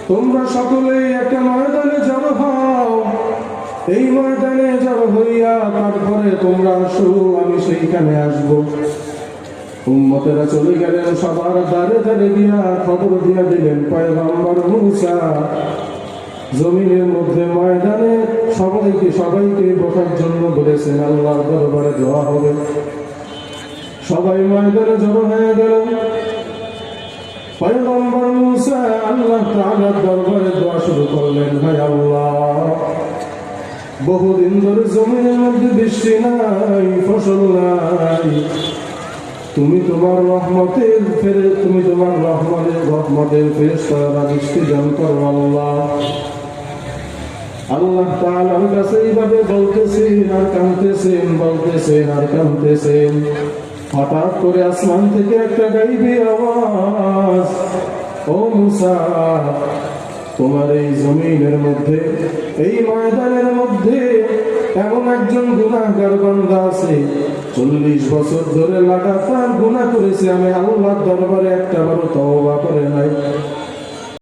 তোমরা সকলেই একটা ময়দানে জড়ো হও, এই ময়দানে জড়ো হইয়া তারপরে তোমরা আসো, আমি সেইখানে আসবো। উম্মতেরা চলে গেলেন, সবার দ্বারে দ্বারে গিয়া খবর দিয়া দিলেন পয়গম্বর মূসা জমিনের মধ্যে ময়দানে সবাইকে বসার জন্য বলেছেন, আল্লাহর দরবারে দোয়া হবে। সবাই ময়দানে জড়ো হয়ে গেল। পয়গম্বর মূসা আল্লাহ তাআলার দরবারে দোয়া শুরু করলেন, ভাই আল্লাহ, বহুদিন ধরে জমিনের মধ্যে বৃষ্টি নাই, ফসল নাই, তুমি তোমার রহমতের ফেরেশতারা বৃষ্টি দান করো আল্লাহ। আল্লাহ তাআলার কাছে এইভাবে বলতেছেন আর কাঁদতেছেন। হঠাৎ করে আসমান থেকে একটা গাইবী আওয়াজ, ও মূসা, তোমার এই জমিনের মধ্যে, এই ময়দানের মধ্যে এমন একজন গুনাহগার বান্দা আছে, 40 বছর ধরে লাগাতার গুনাহ করেছে, আমি আল্লাহর দরবারে একটাবারও তওবা করে নাই।